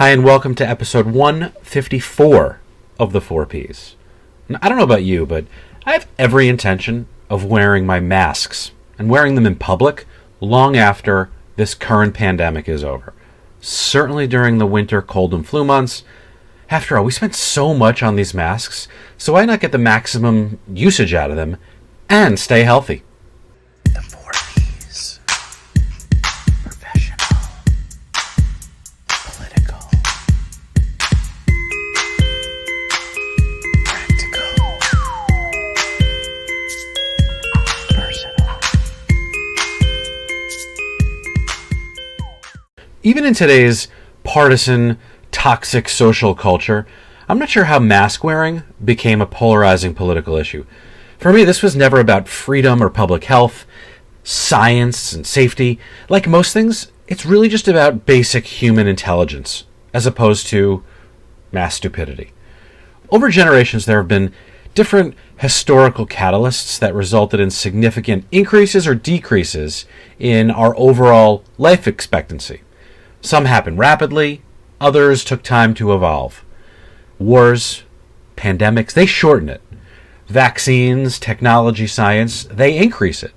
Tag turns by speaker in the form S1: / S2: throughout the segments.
S1: Hi, and welcome to episode 154 of the 4Ps. Now, I don't know about you, but I have every intention of wearing my masks and wearing them in public long after this current pandemic is over. Certainly during the winter cold and flu months. After all, we spent so much on these masks, so why not get the maximum usage out of them and stay healthy? The 4Ps. Professional. Political. Practical. Personal. Even in today's partisan, toxic social culture, I'm not sure how mask wearing became a polarizing political issue. For me, this was never about freedom or public health, science and safety. Like most things, it's really just about basic human intelligence, as opposed to mass stupidity. Over generations, there have been different historical catalysts that resulted in significant increases or decreases in our overall life expectancy. Some happened rapidly, others took time to evolve. Wars, pandemics, they shorten it. Vaccines, technology, science, they increase it.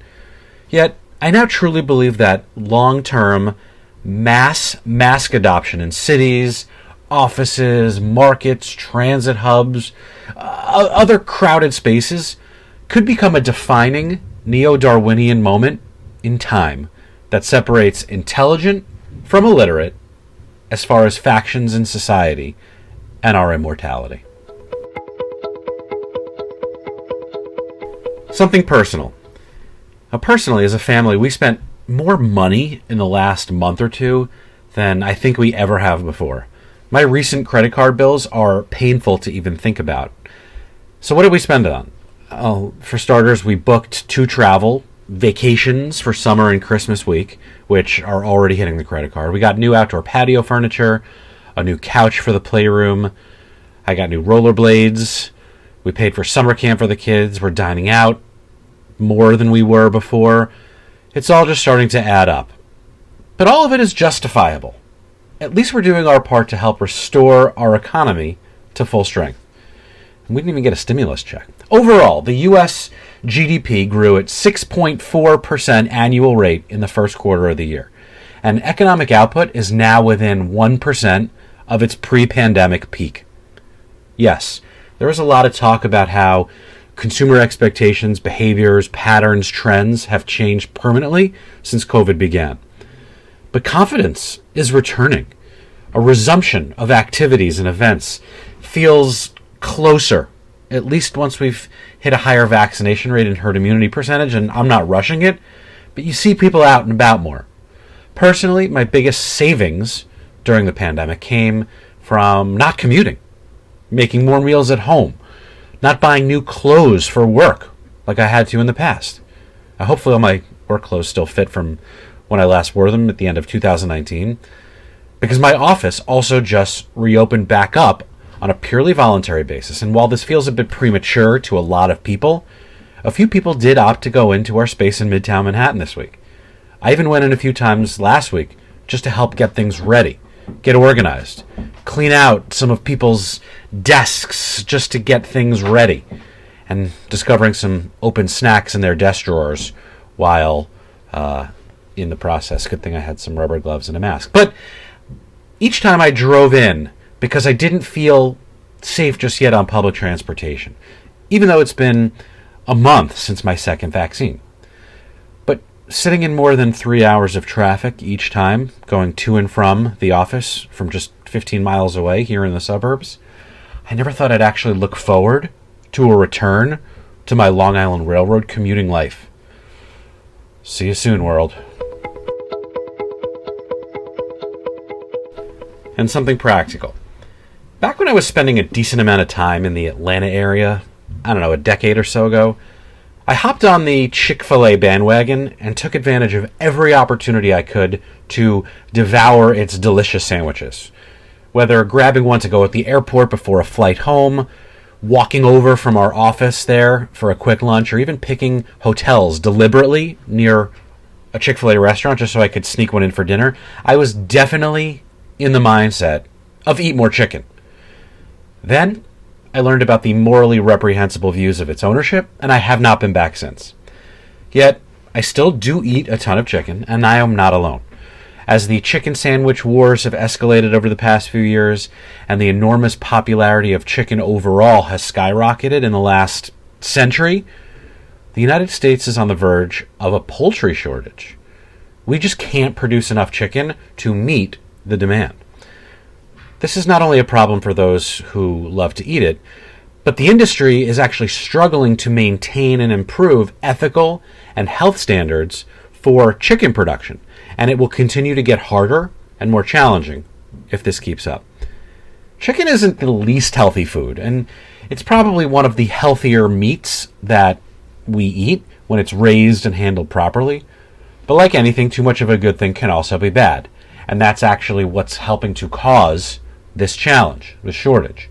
S1: Yet, I now truly believe that long-term mass mask adoption in cities, offices, markets, transit hubs, other crowded spaces could become a defining neo-Darwinian moment in time that separates intelligent from illiterate as far as factions in society and our immortality. Something personal. Now, personally, as a family, we spent more money in the last month or two than I think we ever have before. My recent credit card bills are painful to even think about. So what did we spend it on? Oh, for starters, we booked 2 travel vacations for summer and Christmas week, which are already hitting the credit card. We got new outdoor patio furniture, a new couch for the playroom. I got new rollerblades. We paid for summer camp for the kids. We're dining out more than we were before. It's all just starting to add up. But all of it is justifiable. At least we're doing our part to help restore our economy to full strength. And we didn't even get a stimulus check. Overall, the U.S. GDP grew at 6.4% annual rate in the first quarter of the year. And economic output is now within 1% of its pre-pandemic peak. Yes, there is a lot of talk about how consumer expectations, behaviors, patterns, trends have changed permanently since COVID began. But confidence is returning. A resumption of activities and events feels closer, at least once we've hit a higher vaccination rate and herd immunity percentage, and I'm not rushing it, but you see people out and about more. Personally, my biggest savings during the pandemic came from not commuting, making more meals at home, not buying new clothes for work like I had to in the past. Hopefully all my work clothes still fit from when I last wore them at the end of 2019, because my office also just reopened back up on a purely voluntary basis. And while this feels a bit premature to a lot of people, a few people did opt to go into our space in Midtown Manhattan this week. I even went in a few times last week just to help get things ready, get organized, clean out some of people's desks just to get things ready, and discovering some open snacks in their desk drawers while in the process. Good thing I had some rubber gloves and a mask. But each time I drove in, because I didn't feel safe just yet on public transportation, even though it's been a month since my second vaccine. But sitting in more than 3 hours of traffic each time, going to and from the office from just 15 miles away here in the suburbs, I never thought I'd actually look forward to a return to my Long Island Railroad commuting life. See you soon, world. And something practical. Back when I was spending a decent amount of time in the Atlanta area, I don't know, a decade or so ago, I hopped on the Chick-fil-A bandwagon and took advantage of every opportunity I could to devour its delicious sandwiches. Whether grabbing one to go at the airport before a flight home, walking over from our office there for a quick lunch, or even picking hotels deliberately near a Chick-fil-A restaurant just so I could sneak one in for dinner, I was definitely in the mindset of eat more chicken. Then I learned about the morally reprehensible views of its ownership, and I have not been back since. Yet, I still do eat a ton of chicken, and I am not alone. As the chicken sandwich wars have escalated over the past few years, and the enormous popularity of chicken overall has skyrocketed in the last century, the United States is on the verge of a poultry shortage. We just can't produce enough chicken to meet the demand. This is not only a problem for those who love to eat it, but the industry is actually struggling to maintain and improve ethical and health standards for chicken production, and it will continue to get harder and more challenging if this keeps up. Chicken isn't the least healthy food, and it's probably one of the healthier meats that we eat when it's raised and handled properly. But like anything, too much of a good thing can also be bad, and that's actually what's helping to cause this challenge, this shortage.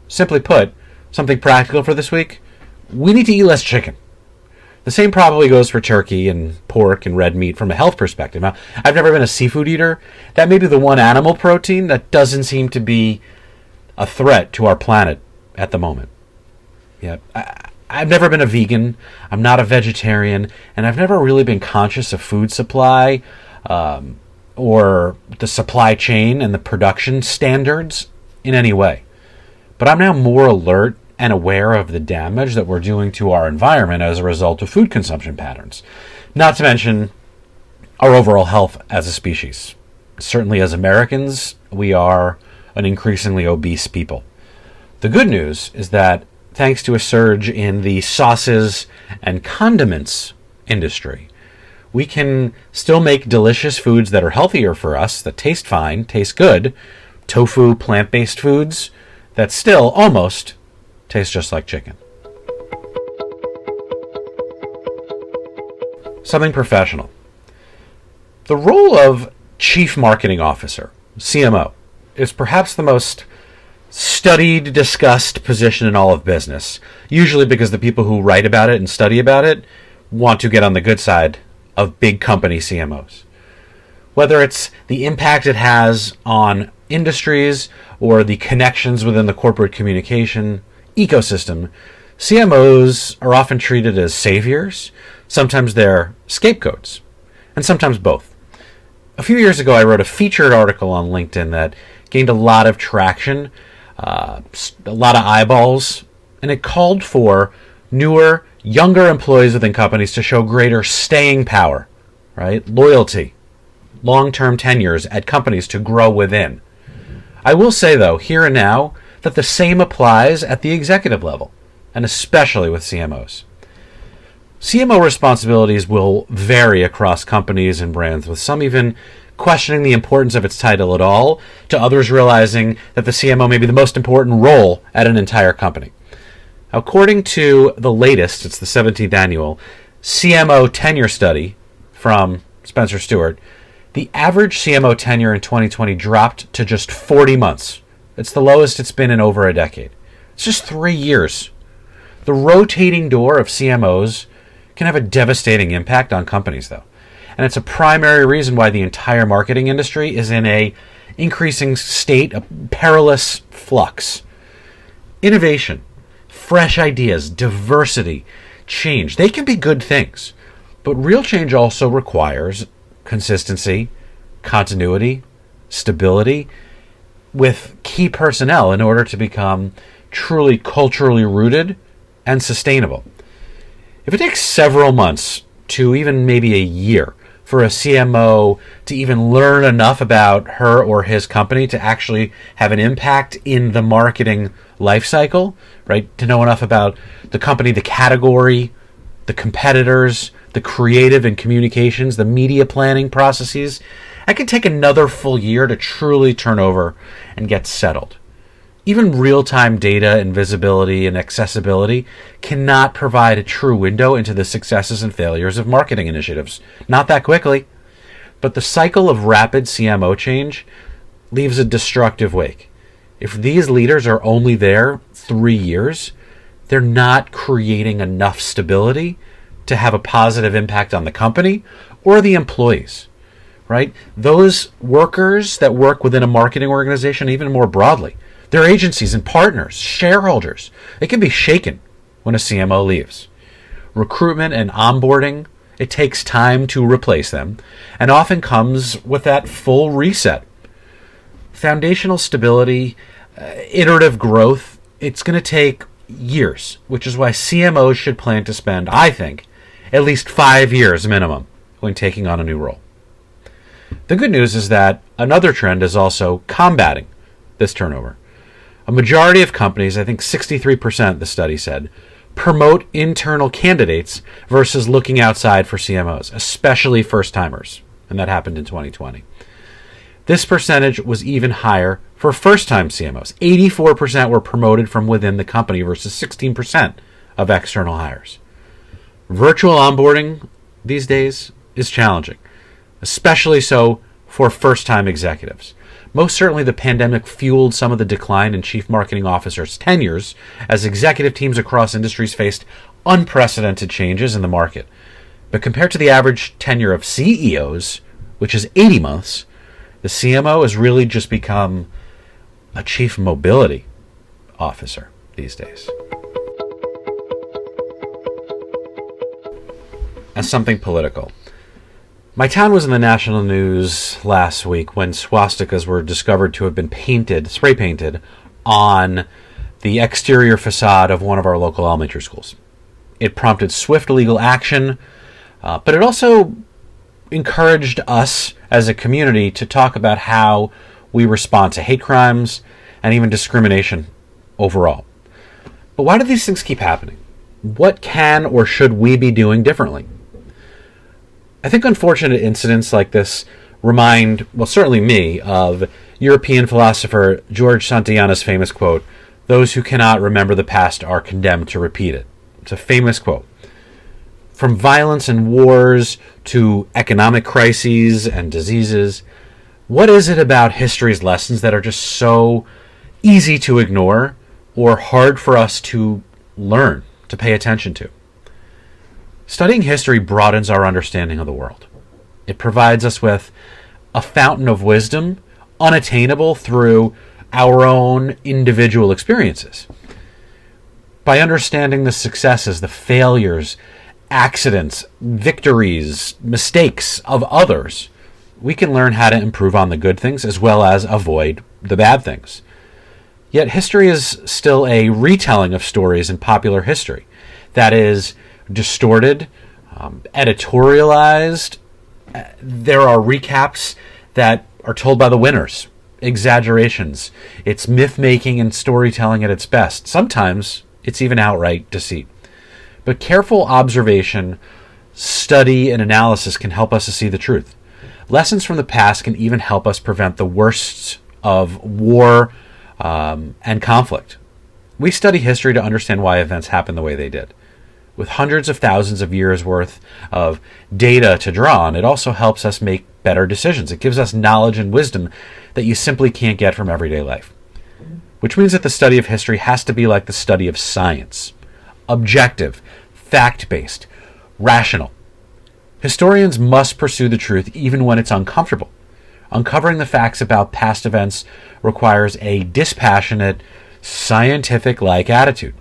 S1: Simply put, something practical for this week, we need to eat less chicken. The same probably goes for turkey and pork and red meat from a health perspective. Now, I've never been a seafood eater. That may be the one animal protein that doesn't seem to be a threat to our planet at the moment. Yeah, I've never been a vegan. I'm not a vegetarian, and I've never really been conscious of food supply or the supply chain and the production standards in any way. But I'm now more alert and aware of the damage that we're doing to our environment as a result of food consumption patterns. Not to mention our overall health as a species. Certainly as Americans, we are an increasingly obese people. The good news is that thanks to a surge in the sauces and condiments industry, we can still make delicious foods that are healthier for us, that taste fine, taste good, tofu, plant-based foods that still almost taste just like chicken. Something professional. The role of Chief Marketing Officer, CMO, is perhaps the most studied, discussed position in all of business, usually because the people who write about it and study about it want to get on the good side of big company CMOs. Whether it's the impact it has on industries or the connections within the corporate communication ecosystem, CMOs are often treated as saviors. Sometimes they're scapegoats, and sometimes both. A few years ago, I wrote a featured article on LinkedIn that gained a lot of traction, a lot of eyeballs, and it called for newer, younger employees within companies to show greater staying power, right? Loyalty, long-term tenures at companies to grow within. I will say, though, here and now, that the same applies at the executive level, and especially with CMOs. CMO responsibilities will vary across companies and brands, with some even questioning the importance of its title at all, to others realizing that the CMO may be the most important role at an entire company. According to the latest, it's the 17th annual CMO tenure study from Spencer Stuart, the average CMO tenure in 2020 dropped to just 40 months. It's the lowest it's been in over a decade. It's just 3 years. The rotating door of CMOs can have a devastating impact on companies, though. And it's a primary reason why the entire marketing industry is in a increasing state of perilous flux. Innovation, fresh ideas, diversity, change, they can be good things. But real change also requires consistency, continuity, stability with key personnel in order to become truly culturally rooted and sustainable. If it takes several months to even maybe a year for a CMO to even learn enough about her or his company to actually have an impact in the marketing life cycle, right? To know enough about the company, the category, the competitors, the creative and communications, the media planning processes, it can take another full year to truly turn over and get settled. Even real-time data and visibility and accessibility cannot provide a true window into the successes and failures of marketing initiatives. Not that quickly. But the cycle of rapid CMO change leaves a destructive wake. If these leaders are only there 3 years, they're not creating enough stability to have a positive impact on the company or the employees. right? Those workers that work within a marketing organization, even more broadly, their agencies and partners, shareholders, they can be shaken when a CMO leaves. Recruitment and onboarding, it takes time to replace them and often comes with that full reset. Foundational stability, iterative growth, it's going to take years, which is why CMOs should plan to spend, I think, at least 5 years minimum when taking on a new role. The good news is that another trend is also combating this turnover. A majority of companies, I think 63%, the study said, promote internal candidates versus looking outside for CMOs, especially first-timers, and that happened in 2020. This percentage was even higher for first-time CMOs. 84% were promoted from within the company versus 16% of external hires. Virtual onboarding these days is challenging, especially so for first-time executives. Most certainly the pandemic fueled some of the decline in chief marketing officers' tenures as executive teams across industries faced unprecedented changes in the market. But compared to the average tenure of CEOs, which is 80 months, the CMO has really just become a chief mobility officer these days. As something political. My town was in the national news last week when swastikas were discovered to have been spray painted, on the exterior facade of one of our local elementary schools. It prompted swift legal action, but it also encouraged us as a community to talk about how we respond to hate crimes and even discrimination overall. But why do these things keep happening? What can or should we be doing differently? I think unfortunate incidents like this remind, well, certainly me, of European philosopher George Santayana's famous quote, "Those who cannot remember the past are condemned to repeat it." It's a famous quote. From violence and wars to economic crises and diseases, what is it about history's lessons that are just so easy to ignore or hard for us to learn, to pay attention to? Studying history broadens our understanding of the world. It provides us with a fountain of wisdom unattainable through our own individual experiences. By understanding the successes, the failures, accidents, victories, mistakes of others, we can learn how to improve on the good things as well as avoid the bad things. Yet history is still a retelling of stories in popular history that is distorted, editorialized. There are recaps that are told by the winners, exaggerations. It's myth-making and storytelling at its best. Sometimes it's even outright deceit. But careful observation, study, and analysis can help us to see the truth. Lessons from the past can even help us prevent the worst of war and conflict. We study history to understand why events happen the way they did. With hundreds of thousands of years worth of data to draw on, it also helps us make better decisions. It gives us knowledge and wisdom that you simply can't get from everyday life. Which means that the study of history has to be like the study of science. Objective, fact-based, rational. Historians must pursue the truth even when it's uncomfortable. Uncovering the facts about past events requires a dispassionate, scientific-like attitude.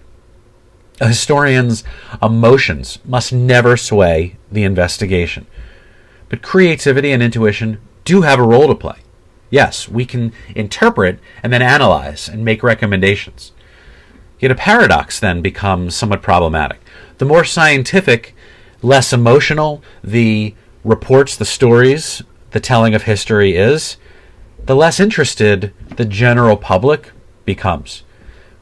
S1: A historian's emotions must never sway the investigation. But creativity and intuition do have a role to play. Yes, we can interpret and then analyze and make recommendations. Yet a paradox then becomes somewhat problematic. The more scientific, less emotional the reports, the stories, the telling of history is, the less interested the general public becomes.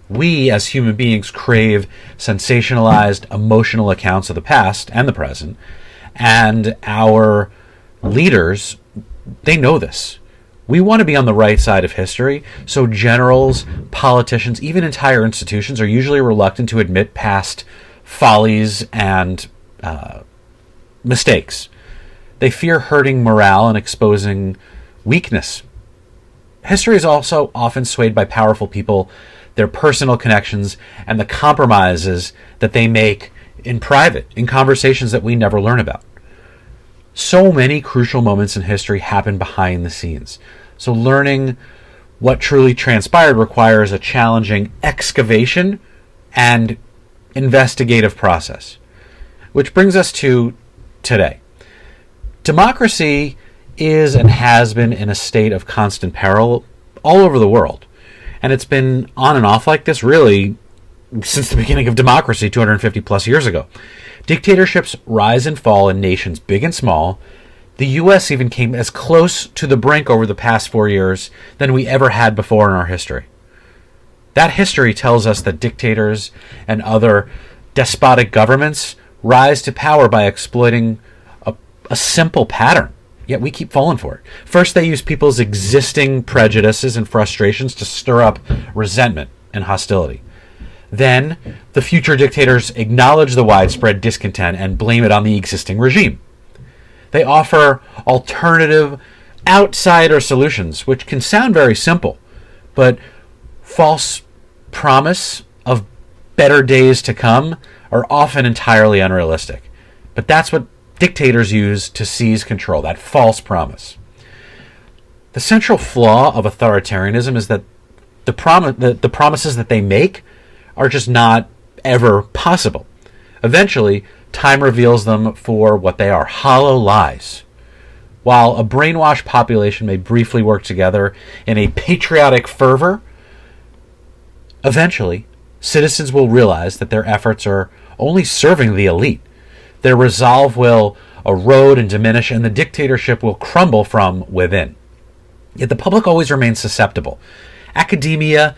S1: We, as human beings, crave sensationalized, emotional accounts of the past and the present, and our leaders, they know this. We want to be on the right side of history, so generals, politicians, even entire institutions are usually reluctant to admit past follies and mistakes. They fear hurting morale and exposing weakness. History is also often swayed by powerful people, their personal connections, and the compromises that they make in private, in conversations that we never learn about. So many crucial moments in history happen behind the scenes. So learning what truly transpired requires a challenging excavation and investigative process. Which brings us to today. Democracy is and has been in a state of constant peril all over the world. And it's been on and off like this really since the beginning of democracy 250 plus years ago. Dictatorships rise and fall in nations big and small. The U.S. even came as close to the brink over the past 4 years than we ever had before in our history. That history tells us that dictators and other despotic governments rise to power by exploiting a simple pattern, yet we keep falling for it. First, they use people's existing prejudices and frustrations to stir up resentment and hostility. Then, the future dictators acknowledge the widespread discontent and blame it on the existing regime. They offer alternative, outsider solutions, which can sound very simple, but false promise of better days to come are often entirely unrealistic. But that's what dictators use to seize control, that false promise. The central flaw of authoritarianism is that the promises that they make are just not ever possible. Eventually, time reveals them for what they are, hollow lies. While a brainwashed population may briefly work together in a patriotic fervor, eventually, citizens will realize that their efforts are only serving the elite. Their resolve will erode and diminish, and the dictatorship will crumble from within. Yet the public always remains susceptible. Academia,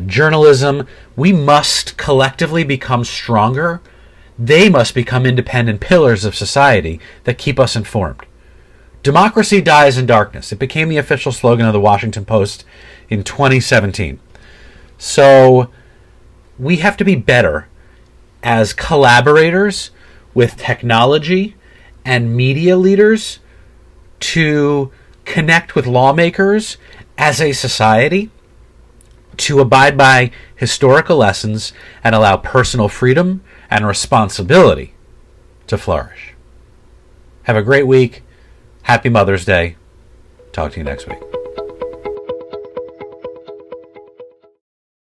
S1: journalism, we must collectively become stronger. They must become independent pillars of society that keep us informed. Democracy dies in darkness. It became the official slogan of the Washington Post in 2017. So we have to be better as collaborators with technology and media leaders to connect with lawmakers as a society, to abide by historical lessons and allow personal freedom and responsibility to flourish. Have a great week. Happy Mother's Day. Talk to you next week.